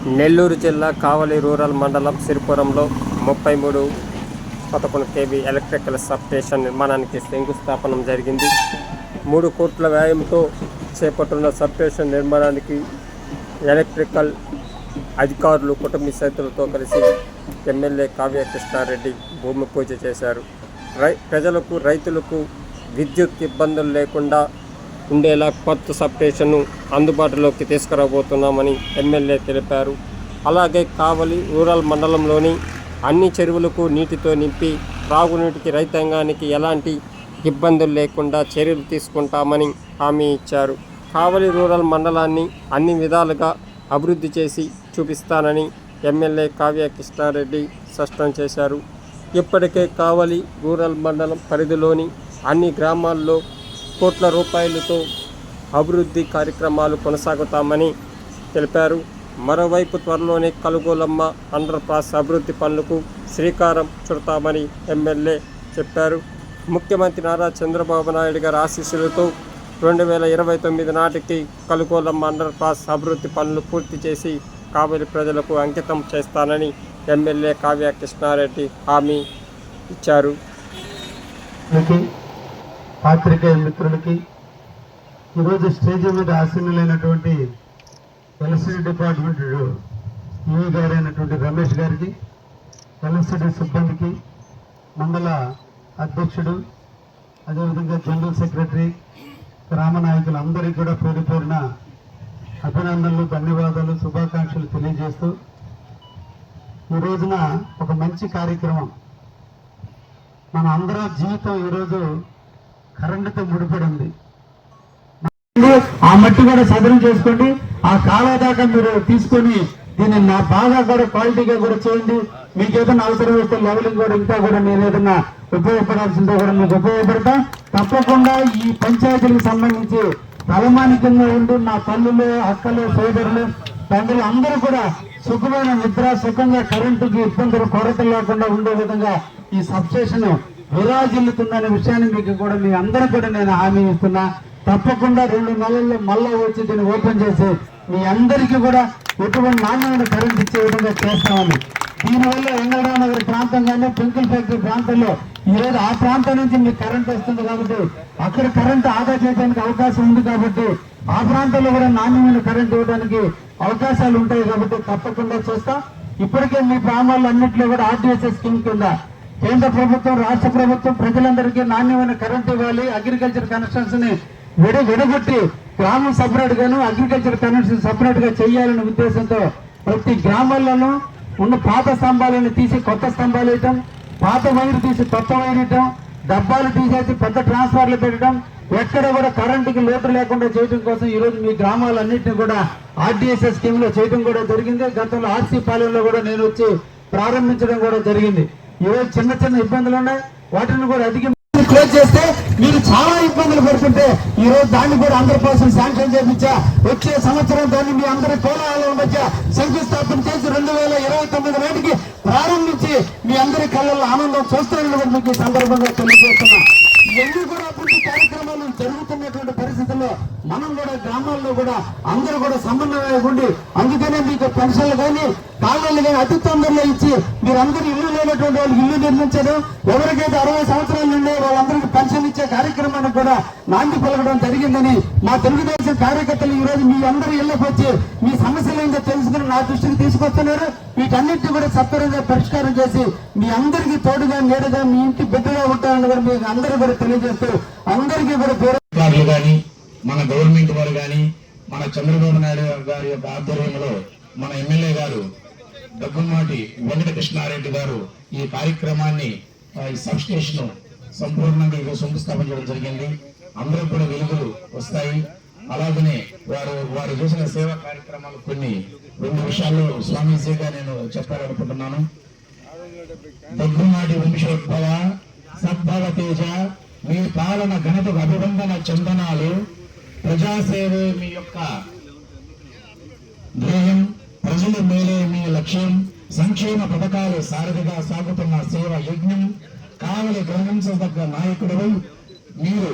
నెల్లూరు జిల్లా కావలి రూరల్ మండలం సిరిపురంలో 3311 kV electrical substation నిర్మాణానికి శంకుస్థాపన జరిగింది. 3 కోట్ల వ్యయంతో చేపట్టిన సబ్స్టేషన్ నిర్మాణానికి ఎలక్ట్రికల్ అధికారులు కుటుంబ సభ్యులతో కలిసి ఎమ్మెల్యే కావ్య కృష్ణారెడ్డి భూమి పూజ చేశారు. ప్రజలకు రైతులకు విద్యుత్ ఇబ్బందులు లేకుండా ఉండేలా కొత్త సబ్స్టేషన్ను అందుబాటులోకి తీసుకురాబోతున్నామని ఎమ్మెల్యే తెలిపారు. అలాగే కావలి రూరల్ మండలంలోని అన్ని చెరువులకు నీటితో నింపి త్రాగునీటికి రైతాంగానికి ఎలాంటి ఇబ్బందులు లేకుండా చర్యలు తీసుకుంటామని హామీ ఇచ్చారు. కావలి రూరల్ మండలాన్ని అన్ని విధాలుగా అభివృద్ధి చేసి చూపిస్తానని ఎమ్మెల్యే కావ్య కృష్ణారెడ్డి స్పష్టం చేశారు. ఇప్పటికే కావలి రూరల్ మండలం పరిధిలోని అన్ని గ్రామాల్లో కోట్ల రూపాయలతో అభివృద్ధి కార్యక్రమాలు కొనసాగుతామని తెలిపారు. మరోవైపు త్వరలోనే కలుగోలమ్మ అండర్ పాస్ అభివృద్ధి పనులకు శ్రీకారం చుడతామని ఎమ్మెల్యే చెప్పారు. ముఖ్యమంత్రి నారా చంద్రబాబు నాయుడు గారి ఆశీస్సులతో 2029 నాటికి కలుగోలమ్మ అండర్ పాస్ అభివృద్ధి పనులు పూర్తి చేసి కావలి ప్రజలకు అంకితం చేస్తానని ఎమ్మెల్యే కావ్య కృష్ణారెడ్డి హామీ ఇచ్చారు. పాత్రికేయ మిత్రులకి, ఈరోజు స్టేజ్ మీద ఆసీనులైనటువంటి ఎలక్ట్రిసిటీ డిపార్ట్మెంట్ ఈవీ గారైనటువంటి రమేష్ గారికి, ఎలక్ట్రిసిటీ సిబ్బందికి, మండల అధ్యక్షుడు, అదేవిధంగా జనరల్ సెక్రటరీ, గ్రామ నాయకులు అందరికీ కూడా పేరు పేరున అభినందనలు, ధన్యవాదాలు, శుభాకాంక్షలు తెలియజేస్తూ ఈ రోజున ఒక మంచి కార్యక్రమం. మన అందరూ జీవితం ఈరోజు కరెంటుతో ముడిపడి ఉంది. ఆ మట్టి కూడా సదరం చేసుకోండి. ఆ కాలువ దాకా మీరు తీసుకొని దీన్ని బాగా కూడా క్వాలిటీగా కూడా చేయండి. మీకు ఏదైనా అవసరం వస్తే లెవెలింగ్ కూడా ఇంకా కూడా నేను ఏదైనా ఉపయోగపడాల్సిందో కూడా మీకు ఉపయోగపడతా. తప్పకుండా ఈ పంచాయతీలకు సంబంధించి తలమానికంగా ఉండి నా తల్లులు, అక్కలు, సోదరులు, తండ్రులు అందరూ కూడా సుఖమైన నిద్ర, సుఖంగా కరెంటుకి ఇబ్బందులు, కొరత లేకుండా ఉండే విధంగా ఈ సబ్స్టేషన్ విరాజిల్లుతుందనే విషయాన్ని మీకు కూడా మీ అందరూ కూడా నేను హామీ ఇస్తున్నా. తప్పకుండా 2 నెలల్లో మళ్ళా వచ్చి దీన్ని ఓపెన్ చేసి మీ అందరికీ కూడా ఎటువంటి నాణ్యమైన కరెంట్ ఇచ్చే విధంగా చేస్తామని. దీనివల్ల వెంగళరావు నగర్ ప్రాంతం కానీ పెంకుల ఫ్యాక్టరీ ప్రాంతంలో ఈరోజు ఆ ప్రాంతం నుంచి మీకు కరెంట్ వస్తుంది కాబట్టి అక్కడ కరెంటు ఆదా చేయడానికి అవకాశం ఉంది కాబట్టి ఆ ప్రాంతంలో కూడా నాణ్యమైన కరెంట్ ఇవ్వడానికి అవకాశాలు ఉంటాయి కాబట్టి తప్పకుండా చేస్తాం. ఇప్పటికే మీ గ్రామాల్లో అన్నింటిలో కూడా ఆర్టీఎస్ఎస్ స్కీమ్ కింద కేంద్ర ప్రభుత్వం, రాష్ట్ర ప్రభుత్వం ప్రజలందరికీ నాణ్యమైన కరెంట్ ఇవ్వాలి, అగ్రికల్చర్ కనెక్షన్స్ ని విడగొట్టి గ్రామం సపరేట్ గాను అగ్రికల్చర్ కనెక్షన్ సపరేట్ గా చేయాలనే ఉద్దేశంతో ప్రతి గ్రామాల్లోనూ ఉన్న పాత స్తంభాలను తీసి కొత్త స్తంభాలు వేయటం, పాత వైరు తీసి కొత్త వైరు వేయటం, డబ్బాలు తీసేసి పెద్ద ట్రాన్స్ఫార్లు పెట్టడం, ఎక్కడ కూడా కరెంటుకి లోటు లేకుండా చేయడం కోసం ఈరోజు మీ గ్రామాలన్నింటినీ కూడా ఆర్టీఎస్ఎస్ స్కీమ్ లో చేయడం కూడా జరిగింది. గతంలో ఆర్సీ పాలెంలో కూడా నేను వచ్చి ప్రారంభించడం కూడా జరిగింది. ఈరోజు చిన్న చిన్న ఇబ్బందులు ఉన్నాయి, వాటిని కూడా అధిగమించి క్లోజ్ చేస్తే మీరు చాలా ఇబ్బందులు పడుతుంటే ఈ రోజు దాన్ని కూడా 100% శాంక్షన్ చేయించా. వచ్చే సంవత్సరం దాన్ని మీ అందరి కోలాహలం మధ్య శంకుస్థాపన చేసి 2029 నాటికి ప్రారంభించి మీ అందరి కళ్ళల్లో ఆనందం చూస్తారని కూడా మీకు ఈ సందర్భంగా తెలియజేస్తున్నా. ఇవన్నీ కూడా అభివృద్ధి కార్యక్రమాలు జరుగుతున్నటువంటి పరిస్థితుల్లో మనం కూడా గ్రామాల్లో కూడా అందరూ కూడా సమన్వయం ఉండి, అందుకనే మీకు పెన్షన్లు కానీ కాళ్ళలు కానీ అతి తొందరలో ఇచ్చి మీరందరూ ఇల్లు లేనటువంటి వాళ్ళకి ఇల్లు నిర్మించడం, ఎవరికైతే 60 సంవత్సరాల నుండి వాళ్ళందరికీ పెన్షన్ ఇచ్చే కార్యక్రమానికి కూడా నాంది పలకడం జరిగిందని మా తెలుగుదేశం కార్యకర్తలు ఈ రోజు మీ అందరి ఇళ్లకు వచ్చి మీ సమస్యలు ఏంటో తెలుసుకుని నా దృష్టికి తీసుకొస్తున్నారు. వీటన్నిటిని కూడా సత్వరంగా పరిష్కారం చేసి మీ అందరికీ తోడుగా, నీడగా, మీ ఇంటి బిడ్డగా ఉంటారని కూడా మీకు అందరూ కూడా తెలియజేస్తూ అందరికీ కూడా పేరు కానీ మన గవర్నమెంట్ వారు కానీ మన చంద్రబాబు నాయుడు గారి యొక్క ఆధ్వర్యంలో మన ఎమ్మెల్యే గారు దగ్గుమాటి వెంకటకృష్ణారెడ్డి గారు ఈ కార్యక్రమాన్ని, ఈ సబ్ స్టేషన్ సంపూర్ణంగా శంకుస్థాపన చేయడం జరిగింది. అందరూ కూడా వెలుగులు వస్తాయి. అలాగనే వారు చేసిన సేవా కార్యక్రమాలు కొన్ని 2 విషయాల్లో స్వామీజీగా నేను చెప్పాలనుకుంటున్నాను. దగ్గుమాటి వంశోద్భవ సద్భవ తేజ, మీ పాలన ఘనతకు అభివందన చందనాలు, ప్రజాసేవే మీ యొక్క ధ్యేయం, ప్రజల మేలే మీ లక్ష్యం, సంక్షేమ పథకాలు సారథిగా సాగుతున్న సేవ యజ్ఞం, కావలి గౌరవించదగ్గ నాయకుడు మీరు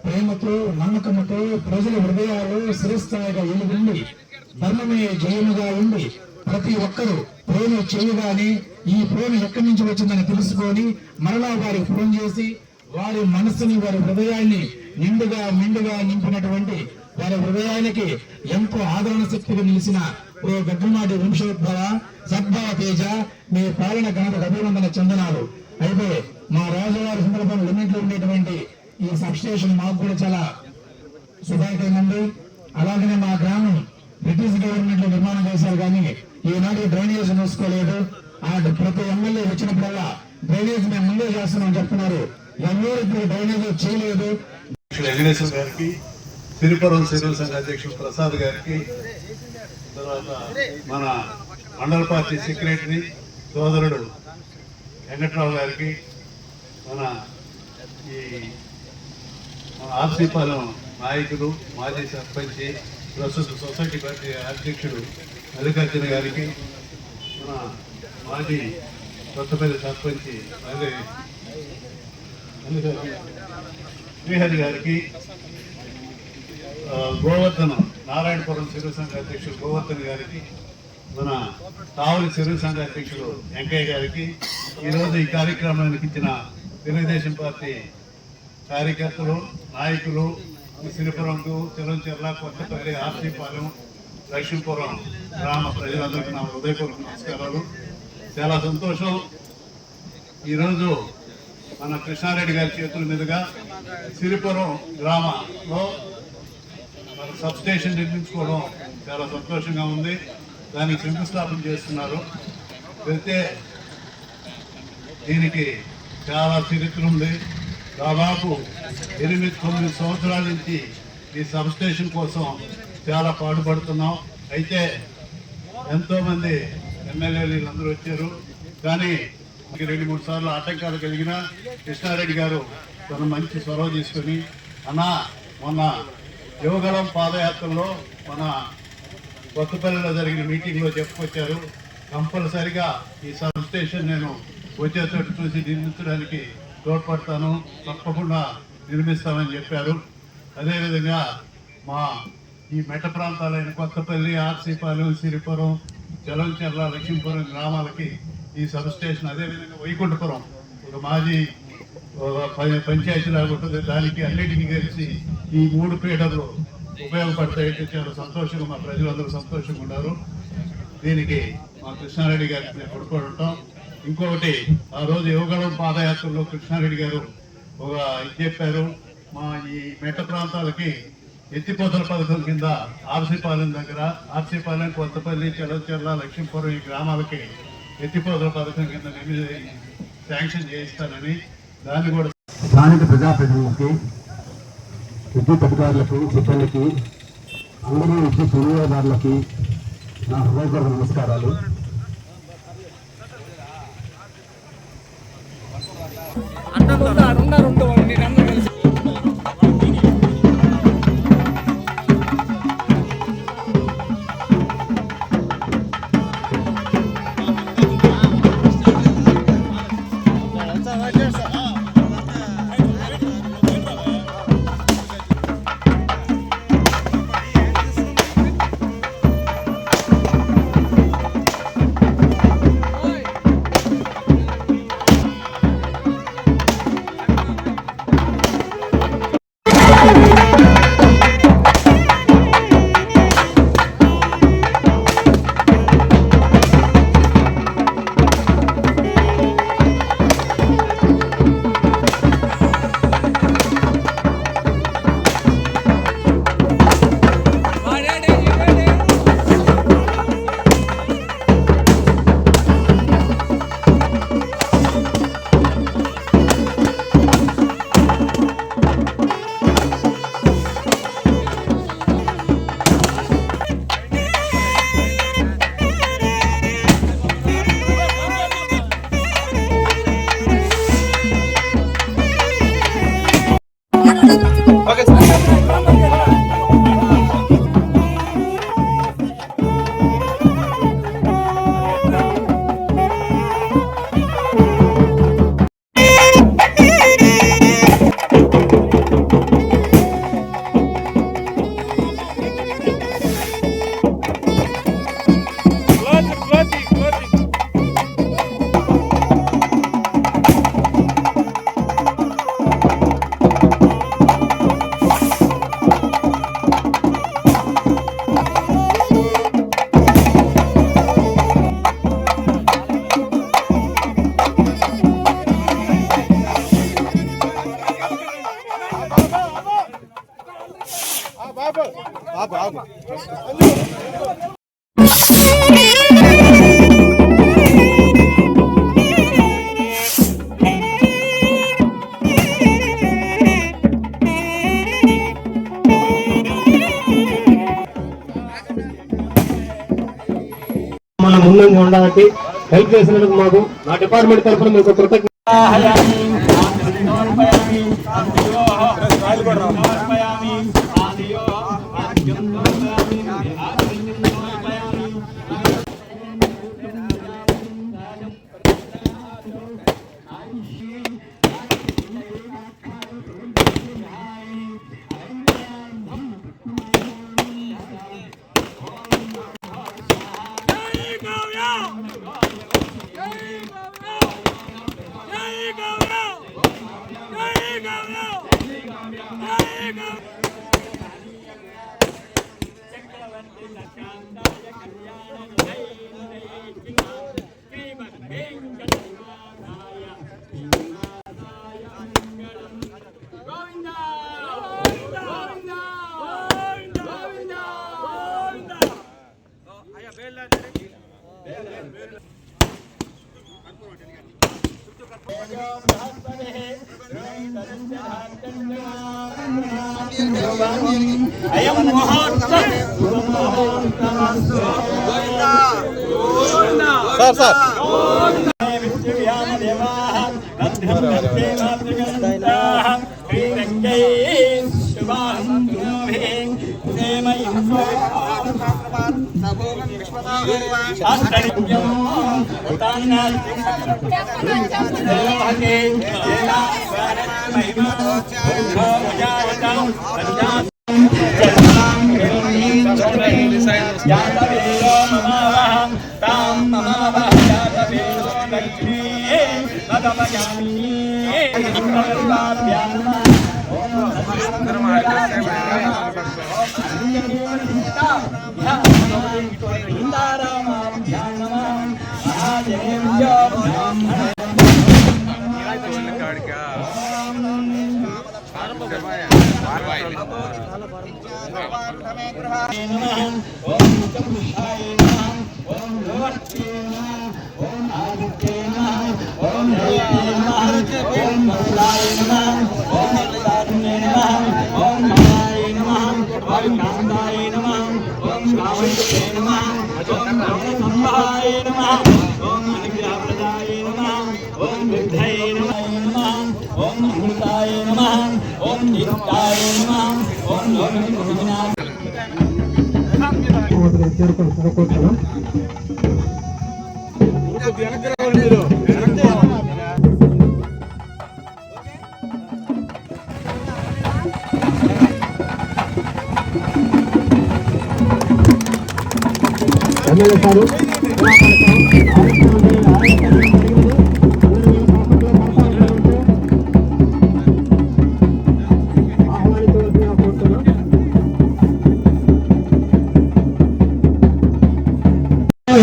ప్రేమతో, నమ్మకంతో ప్రజల హృదయాలు స్థిరస్థాయిగా ఎలుగుండి ధర్మమే జయముగా ఉండి ప్రతి ఒక్కరూ ఫోన్ చేయగానే ఈ ఫోన్ ఎక్కడి నుంచి వచ్చిందని తెలుసుకొని మరలా వారికి ఫోన్ చేసి వారి మనసుని వారి హృదయాన్ని మెండుగా నింపినటువంటి వారి హృదయానికి ఎంతో ఆదరణ శక్తిగా నిలిచిన ఓ గడ్డమాటి వంశోద్భవ సద్భావ తేజ మీ పాలన ఘనత అభివందన చందనాలు. అయితే మా రాజువారి సందర్భంలో లిమిట్లో ఉండేటువంటి ఈ సబ్ స్టేషన్ మాకు కూడా చాలా శుభాకాంక్షలు ఉంది. అలాగనే మా గ్రామం బ్రిటిష్ గవర్నమెంట్ లో నిర్మాణం చేశారు, కానీ ఈనాడు డ్రైనేజ్ మూసుకోలేదు. ఆ ప్రతి ఎమ్మెల్యే వచ్చినప్పుడల్లా డ్రైనేజ్ మేము ముందే చేస్తున్నాం చెప్తున్నారు, ఎవరు ఇప్పుడు డ్రైనేజ్ చేయలేదు. వెంకటేశ్వర గారికి, సిరిపురం సిరుల సంఘ అధ్యక్షుడు ప్రసాద్ గారికి, తర్వాత మన మండల పార్టీ సెక్రటరీ సోదరుడు వెంకట్రావు గారికి, మన ఆర్సీపాలెం నాయకులు మాజీ సర్పంచి ప్రస్తుత సొసైటీ పార్టీ అధ్యక్షుడు మల్లికార్జున గారికి, మన మాజీ కొత్తపల్లి సర్పంచి శ్రీహరి గారికి, గోవర్ధనం నారాయణపురం సిరు సంఘ అధ్యక్షుడు గోవర్ధన్ గారికి, మన కావలి సిరు సంఘ అధ్యక్షుడు వెంకయ్య గారికి, ఈరోజు ఈ కార్యక్రమానికి ఇచ్చిన తెలుగుదేశం పార్టీ కార్యకర్తలు, నాయకులు, సిరిపురంకు, చెలంచెర్ల, కొత్తపల్లి, ఆర్సీపాలెం, లక్ష్మీపురం గ్రామ ప్రజలందరికీ నా హృదయపూర్వక నమస్కారాలు. చాలా సంతోషం. ఈరోజు మన కృష్ణారెడ్డి గారి చేతుల మీదుగా సిరిపురం గ్రామంలో మన సబ్ స్టేషన్ నిర్మించుకోవడం చాలా సంతోషంగా ఉంది. దానికి శంకుస్థాపన చేస్తున్నారు. అయితే దీనికి చాలా చరిత్ర ఉంది. దాదాపు 8-9 సంవత్సరాల నుంచి ఈ సబ్ స్టేషన్ కోసం చాలా పాటుపడుతున్నాం. అయితే ఎంతోమంది ఎమ్మెల్యేలు అందరూ వచ్చారు, కానీ 2-3 సార్లు ఆటంకాలు కలిగిన కృష్ణారెడ్డి గారు తన మంచి చొరవ తీసుకొని మొన్న యువగలం పాదయాత్రలో మన కొత్తపల్లిలో జరిగిన మీటింగ్లో చెప్పుకొచ్చారు, కంపల్సరిగా ఈ సబ్ స్టేషన్ నేను వచ్చేటట్టు చూసి నిర్మించడానికి తోడ్పడతాను, తప్పకుండా నిర్మిస్తామని చెప్పారు. అదేవిధంగా మా ఈ మెట్ట ప్రాంతాలైన కొత్తపల్లి, ఆర్సీపాలెం, సిరిపురం, చెలంచెర్ల, లక్ష్మీపురం గ్రామాలకి ఈ సబ్ స్టేషన్, అదేవిధంగా వైకుంఠపురం ఒక మాజీ పంచాయతీలాగా ఉంటుంది, దానికి అన్నిటికీ కలిసి ఈ 3 పీఠర్లు ఉపయోగపడతాయంటే చాలా సంతోషంగా మా ప్రజలందరూ సంతోషంగా ఉన్నారు. దీనికి మా కృష్ణారెడ్డి గారికి మేము పడుకొని ఉంటాం. ఇంకొకటి, ఆ రోజు యువగలం పాదయాత్రలో కృష్ణారెడ్డి గారు ఒక ఇది చెప్పారు, మా ఈ మెట్ట ప్రాంతాలకి ఎత్తిపోతల పథకం కింద ఆర్సీపాలెం దగ్గర, ఆర్సీపాలెం, కొత్తపల్లి, చెలంచెర్ల, లక్ష్మీపురం ఈ గ్రామాలకి ఎత్తిపోతల పథకం కింద శాంక్షన్ చేయిస్తానని, దాన్ని కూడా స్థానిక ప్రజాప్రతినిధులకి, విద్యుత్ అధికారులకు, సిబ్బందికి, అందరూ విద్యుత్ వినియోగదారులకి నా హృదయపూర్వక నమస్కారాలు. మన ముందంగా ఉండడానికి హెల్ప్ చేసినందుకు మాకు నా డిపార్ట్మెంట్ తరఫున మీకు కృతజ్ఞత.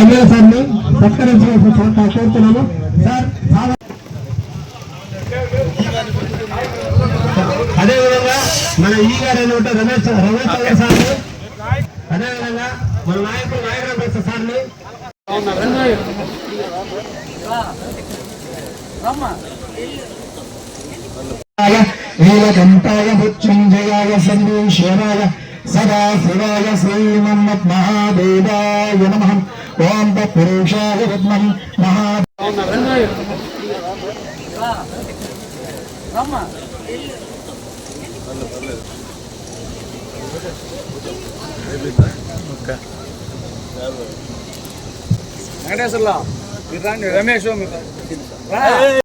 ఎమ్మెల్యే సార్ని సత్కరించాల్సిన కోరుతున్నాము. సార్ అదేవిధంగా మన ఈ గారు రమేష్ చంద్ర సార్ని, అదేవిధంగా మన నాయకుడు సార్ని నీలకంఠాయ మృత్యుంజయాయ సందీశ్వరాయ సదా శివాయ శ్రీమన్మత్ మహాదేవాయ నమః. ఓం తత్పురుషాయ విద్మహి మహా వెంకటేశ్వర్లో రమేష్